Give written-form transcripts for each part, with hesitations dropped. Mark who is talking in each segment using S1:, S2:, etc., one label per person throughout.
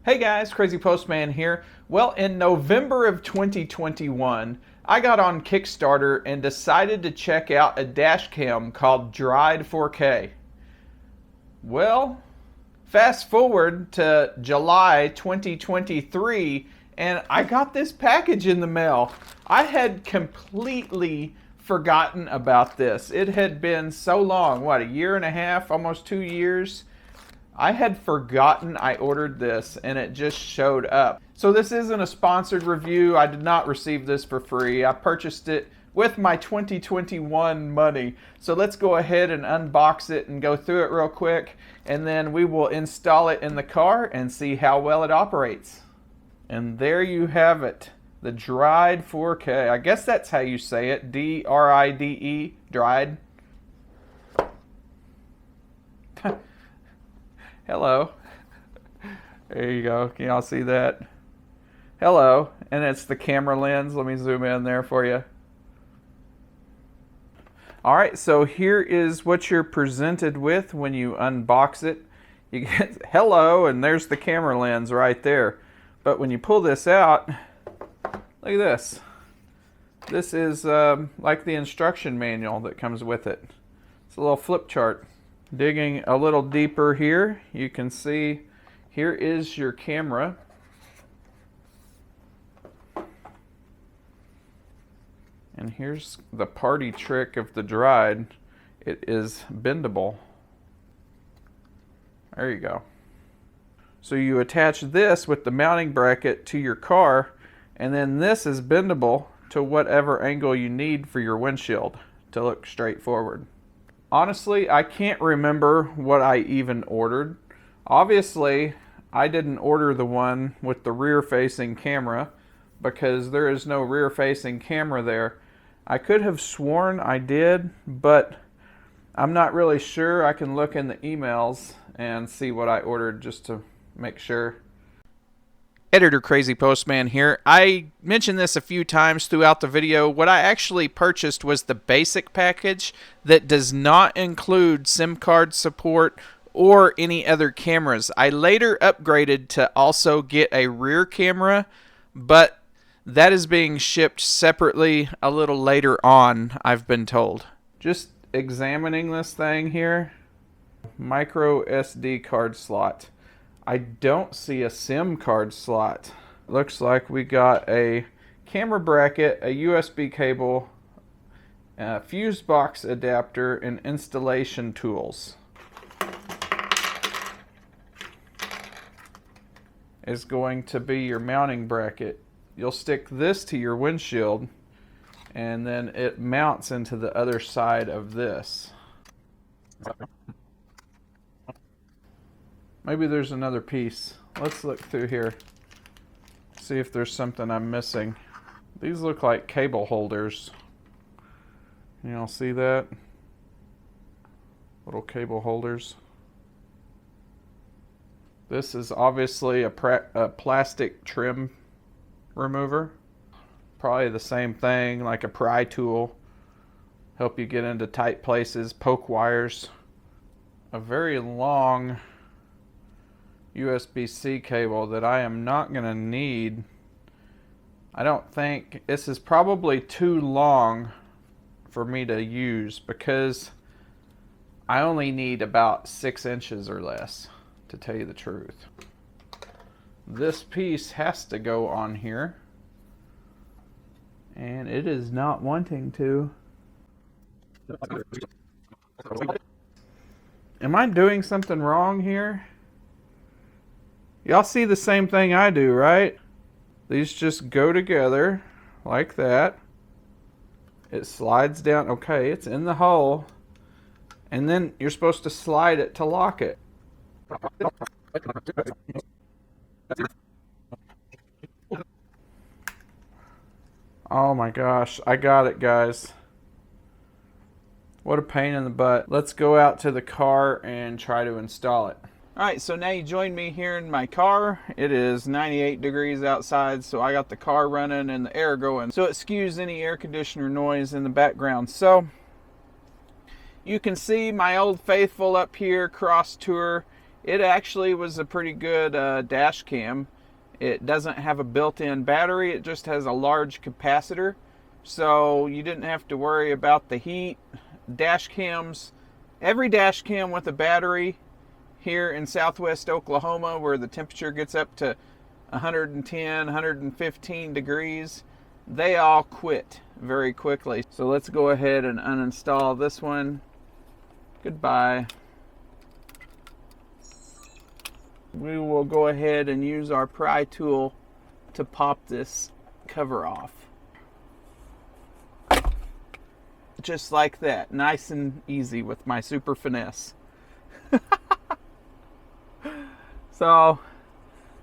S1: Hey guys, Crazy Postman here. Well, in November of 2021, I got on Kickstarter and decided to check out a dash cam called Dride 4K. Well, fast forward to July 2023 and I got this package in the mail. I had completely forgotten about this. It had been so long, what, a year and a half, almost 2 years? I had forgotten I ordered this and it just showed up. So this isn't a sponsored review. I did not receive this for free. I purchased it with my 2021 money. So let's go ahead and unbox it and go through it real quick, and then we will install it in the car and see how well it operates. And there you have it, the Dride 4K. I guess that's how you say it, D-R-I-D-E, Dride. Hello. There you go. Can y'all see that? Hello. And it's the camera lens. Let me zoom in there for you. All right, so here is what you're presented with when you unbox it. You get hello, and there's the camera lens right there. But when you pull this out, look at this. This is like the instruction manual that comes with it. It's a little flip chart. Digging a little deeper here, you can see here is your camera. And here's the party trick of the Dride. It is bendable. There you go. So you attach this with the mounting bracket to your car, and then this is bendable to whatever angle you need for your windshield to look straight forward. Honestly, I can't remember what I even ordered. Obviously, I didn't order the one with the rear-facing camera because there is no rear-facing camera there. I could have sworn I did, but I'm not really sure. I can look in the emails and see what I ordered just to make sure. Editor Crazy Postman here. I mentioned this a few times throughout the video. What I actually purchased was the basic package that does not include SIM card support or any other cameras. I later upgraded to also get a rear camera, but that is being shipped separately a little later on, I've been told. Just examining this thing here. Micro SD card slot. I don't see a SIM card slot. Looks like we got a camera bracket, a USB cable, a fuse box adapter, and installation tools. Is going to be your mounting bracket. You'll stick this to your windshield, and then it mounts into the other side of this. Maybe there's another piece. Let's look through here. See if there's something I'm missing. These look like cable holders. You all see that? Little cable holders. This is obviously a plastic trim remover. Probably the same thing, like a pry tool. Help you get into tight places, poke wires. A very long USB-C cable that I am not going to need. I don't think this is probably too long for me to use because I only need about 6 inches or less, to tell you the truth. This piece has to go on here, and it is not wanting to. Am I doing something wrong here? Y'all see the same thing I do, right? These just go together like that. It slides down. Okay, it's in the hole. And then you're supposed to slide it to lock it. Oh my gosh, I got it, guys. What a pain in the butt. Let's go out to the car and try to install it. Alright, so now you join me here in my car. It is 98 degrees outside, so I got the car running and the air going, so it skews any air conditioner noise in the background. So you can see my old faithful up here, Cross Tour, It actually was a pretty good dash cam. It doesn't have a built-in battery, it just has a large capacitor, so you didn't have to worry about the heat. Dash cams, every dash cam with a battery here in southwest Oklahoma, where the temperature gets up to 110, 115 degrees, they all quit very quickly. So let's go ahead and uninstall this one. Goodbye. We will go ahead and use our pry tool to pop this cover off. Just like that, nice and easy with my super finesse. So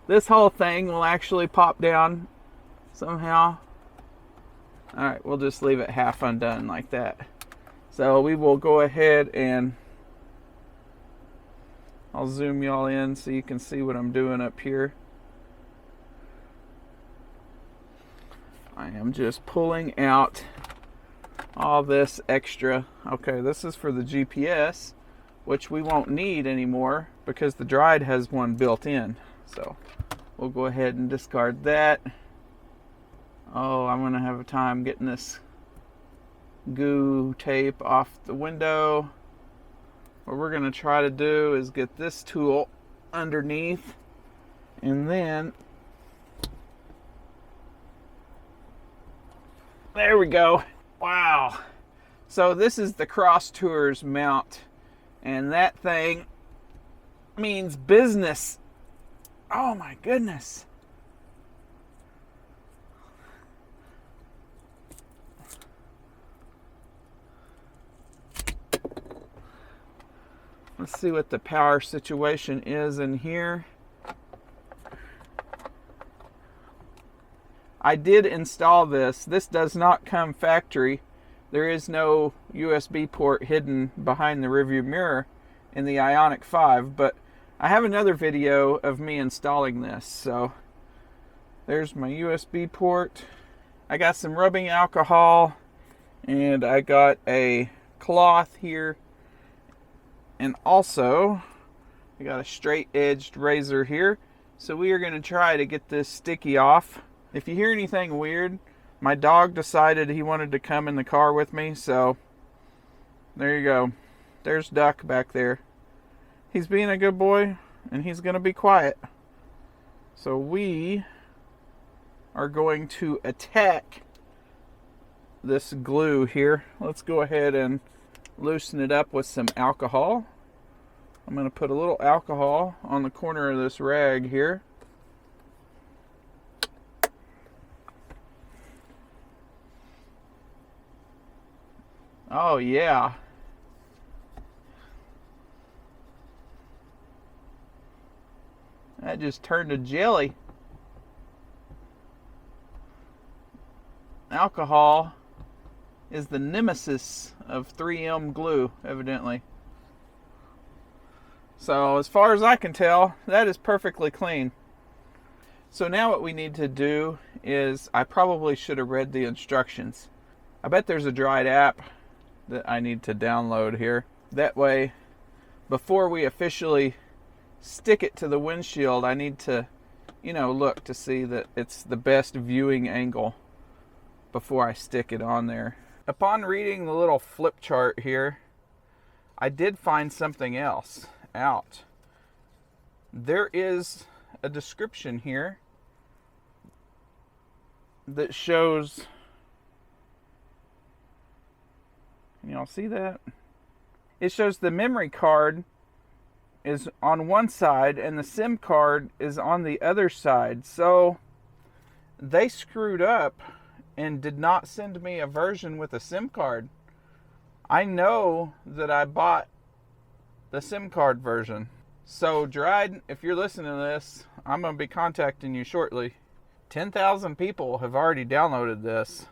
S1: this whole thing will actually pop down somehow. Alright, we'll just leave it half undone like that. So we will go ahead and I'll zoom y'all in so you can see what I'm doing up here. I am just pulling out all this extra. Okay, this is for the GPS, which we won't need anymore because the Dride has one built in. So we'll go ahead and discard that. Oh, I'm gonna have a time getting this goo tape off the window. What we're going to try to do is get this tool underneath, and then there we go. Wow. So this is the Cross Tours mount, and that thing means business. Oh my goodness. Let's see what the power situation is in here. I did install this. This does not come factory. There is no USB port hidden behind the rearview mirror in the Ioniq 5, but I have another video of me installing this. So there's my USB port. I got some rubbing alcohol, and I got a cloth here. And also, I got a straight-edged razor here. So we are going to try to get this sticky off. If you hear anything weird, my dog decided he wanted to come in the car with me. So, there you go. There's Duck back there. He's being a good boy, and he's going to be quiet. So we are going to attack this glue here. Let's go ahead and loosen it up with some alcohol. I'm going to put a little alcohol on the corner of this rag here. Oh yeah. That just turned to jelly. Alcohol is the nemesis of 3M glue, evidently. So as far as I can tell, that is perfectly clean. So now what we need to do is, I probably should have read the instructions. I bet there's a Dride app that I need to download here. That way, before we officially stick it to the windshield, I need to, look to see that it's the best viewing angle before I stick it on there. Upon reading the little flip chart here, I did find something else out. There is a description here that shows, can y'all see that? It shows the memory card is on one side and the SIM card is on the other side. So they screwed up and did not send me a version with a SIM card. I know that I bought the SIM card version. So Dride, if you're listening to this, I'm going to be contacting you shortly. 10,000 people have already downloaded this.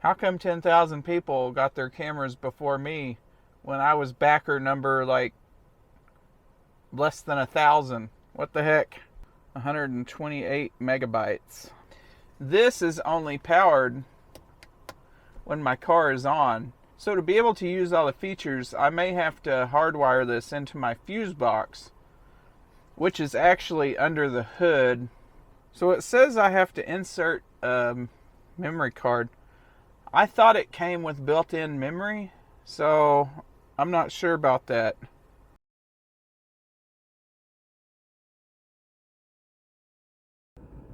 S1: How come 10,000 people got their cameras before me when I was backer number like less than 1,000? What the heck? 128 megabytes. This is only powered when my car is on. So to be able to use all the features, I may have to hardwire this into my fuse box which is actually under the hood. So it says I have to insert a memory card. I thought it came with built-in memory, so I'm not sure about that.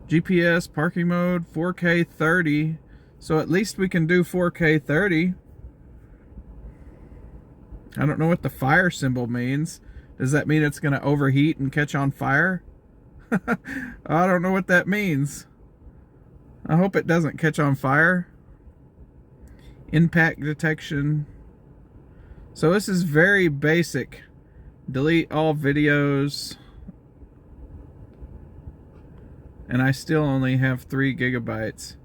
S1: GPS parking mode 4K 30. So at least we can do 4K 30. I don't know what the fire symbol means. Does that mean it's going to overheat and catch on fire? I don't know what that means. I hope it doesn't catch on fire. Impact detection. So this is very basic. Delete all videos. And I still only have 3 gigabytes.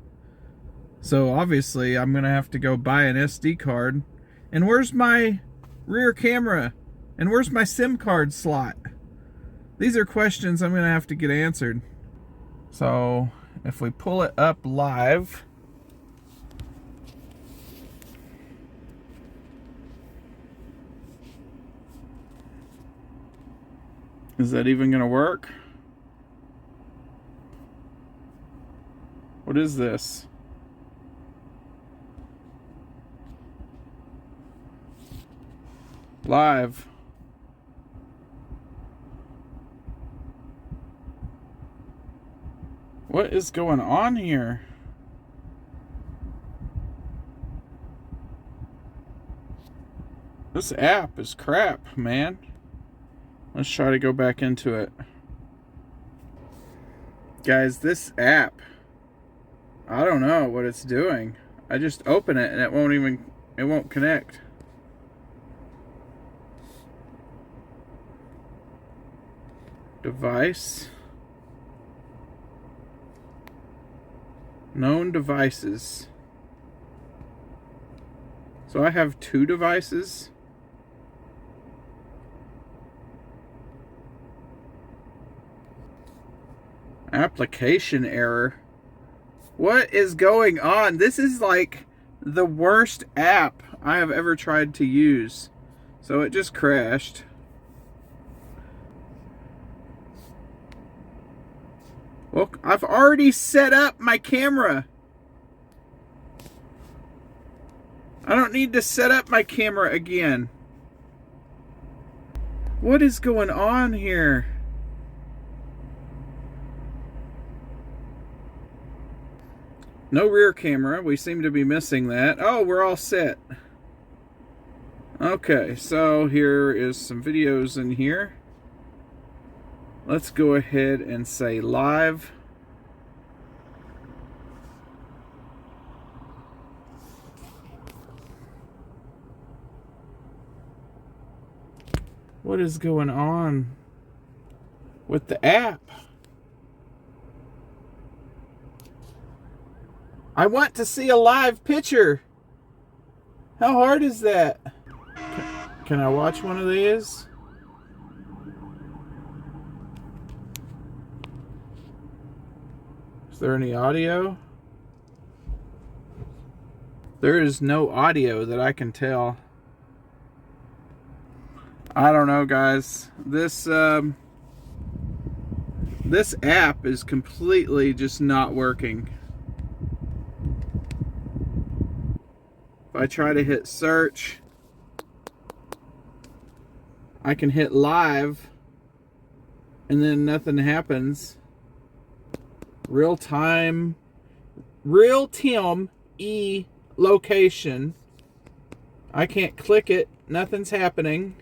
S1: So obviously I'm going to have to go buy an SD card. And where's my rear camera? And where's my SIM card slot? These are questions I'm going to have to get answered. So if we pull it up live, is that even going to work? What is this? Live. What is going on here? This app is crap, man. Let's try to go back into it. Guys, this app, I don't know what it's doing. I just open it and it won't connect. Device. Known devices. So I have 2 devices. Application error. What is going on? This is like the worst app I have ever tried to use. So it just crashed. Well, I've already set up my camera. I don't need to set up my camera again. What is going on here? No rear camera. We seem to be missing that. Oh, we're all set. Okay, so here is some videos in here. Let's go ahead and say live. What is going on with the app? I want to see a live picture. How hard is that? Can I watch one of these? Is there any audio? There is no audio that I can tell. I don't know, guys. This app is completely just not working. If I try to hit search, I can hit live and then nothing happens. Real time E location. I can't click it. Nothing's happening.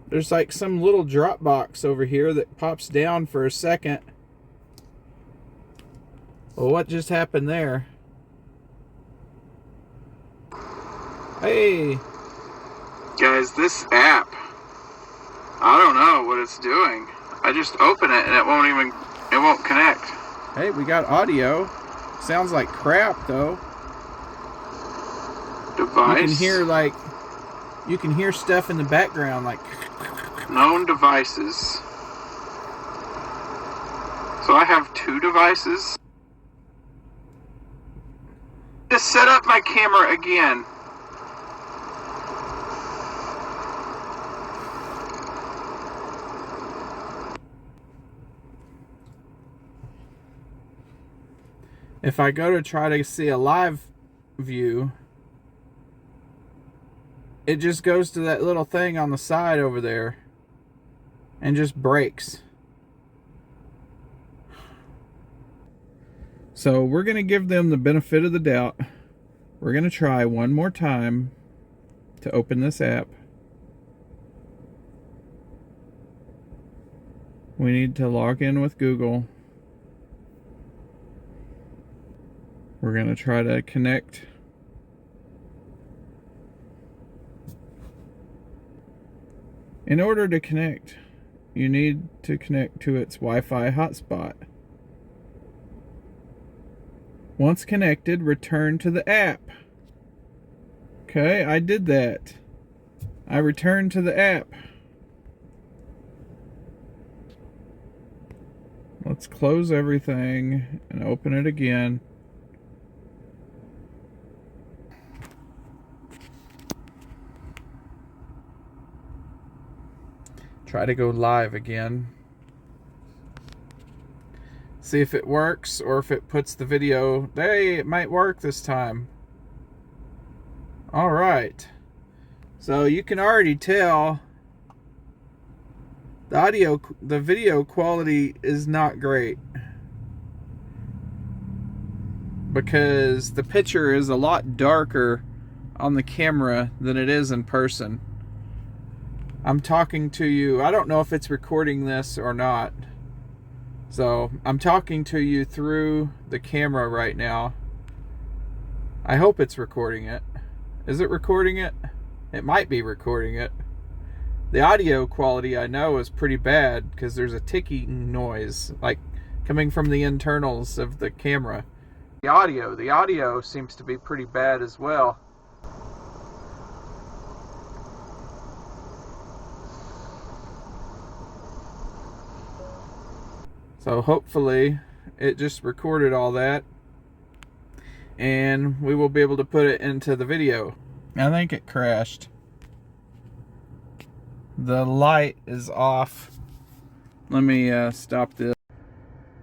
S1: There's like some little drop box over here that pops down for a second. Well, what just happened there? Hey. Guys, this app, I don't know what it's doing. I just open it and it won't connect. Hey, we got audio. Sounds like crap though. Device. You can hear stuff in the background like known devices. So I have 2 devices. Just set up my camera again. If I go to try to see a live view, it just goes to that little thing on the side over there and just breaks. So we're going to give them the benefit of the doubt. We're going to try one more time to open this app. We need to log in with Google. We're going to try to connect. In order to connect, you need to connect to its Wi-Fi hotspot. Once connected, return to the app. Okay, I did that. I returned to the app. Let's close everything and open it again. Try to go live again. See if it works or if it puts the video. Hey, it might work this time. All right. So you can already tell the video quality is not great, because the picture is a lot darker on the camera than it is in person. I'm talking to you. I don't know if it's recording this or not. So I'm talking to you through the camera right now. I hope it's recording it. Is it recording it? It might be recording it. The audio quality, I know, is pretty bad because there's a ticking noise, like coming from the internals of the camera. The audio seems to be pretty bad as well. So hopefully it just recorded all that and we will be able to put it into the video. I think it crashed. The light is off. Let me stop this.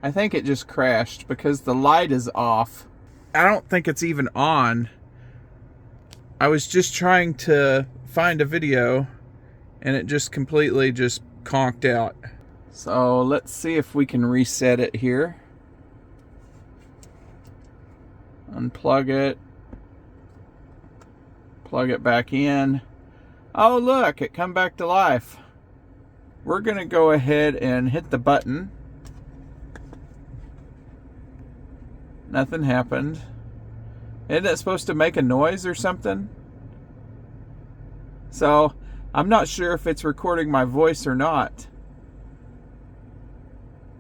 S1: I think it just crashed because the light is off. I don't think it's even on. I was just trying to find a video and it just completely just conked out. So let's see if we can reset it here. Unplug it. Plug it back in. Oh look, it come back to life. We're going to go ahead and hit the button. Nothing happened. Isn't it supposed to make a noise or something? So I'm not sure if it's recording my voice or not.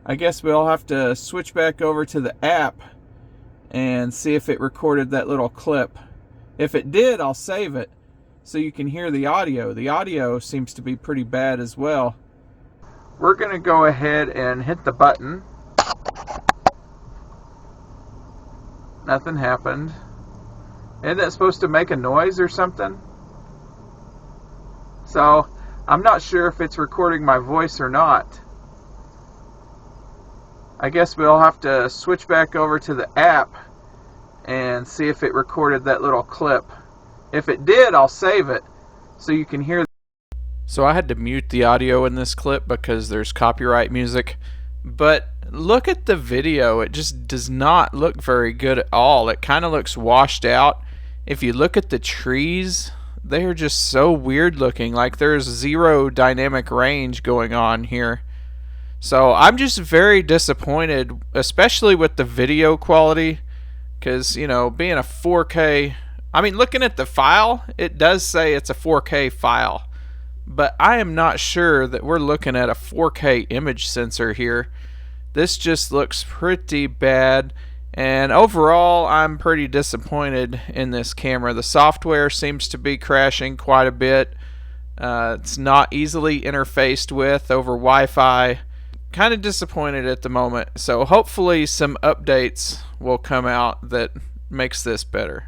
S1: I guess we'll have to switch back over to the app and see if it recorded that little clip. If it did, I'll save it so you can hear the audio. The audio seems to be pretty bad as well. We're going to go ahead and hit the button. Nothing happened. Isn't it supposed to make a noise or something? So I'm not sure if it's recording my voice or not. I guess we'll have to switch back over to the app and see if it recorded that little clip. If it did, I'll save it so you can hear. So I had to mute the audio in this clip because there's copyright music. But look at the video. It just does not look very good at all. It kind of looks washed out. If you look at the trees, they are just so weird looking. Like there's zero dynamic range going on here. So I'm just very disappointed, especially with the video quality, because, you know, being a 4K, I mean, looking at the file, it does say it's a 4K file, but I am not sure that we're looking at a 4K image sensor here. This just looks pretty bad, and overall, I'm pretty disappointed in this camera. The software seems to be crashing quite a bit. It's not easily interfaced with over Wi-Fi. Kind of disappointed at the moment, so hopefully some updates will come out that makes this better.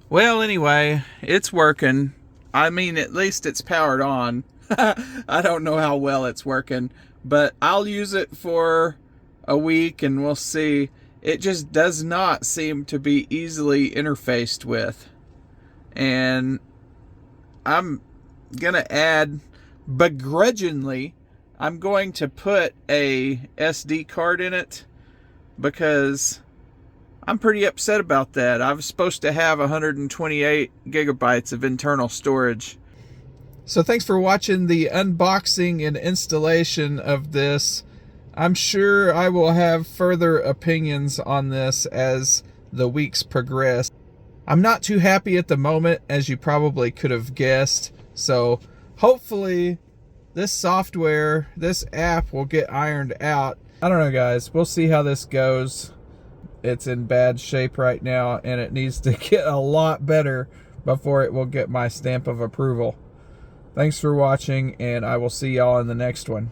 S1: Well, anyway, it's working. I mean, at least it's powered on. I don't know how well it's working, but I'll use it for a week and we'll see. it just does not seem to be easily interfaced with. And I'm gonna add, begrudgingly, I'm going to put a SD card in it because I'm pretty upset about that. I was supposed to have 128 gigabytes of internal storage. So thanks for watching the unboxing and installation of this. I'm sure I will have further opinions on this as the weeks progress. I'm not too happy at the moment, as you probably could have guessed. So hopefully this software, this app will get ironed out. I don't know, guys. We'll see how this goes. It's in bad shape right now, and it needs to get a lot better before it will get my stamp of approval. Thanks for watching, and I will see y'all in the next one.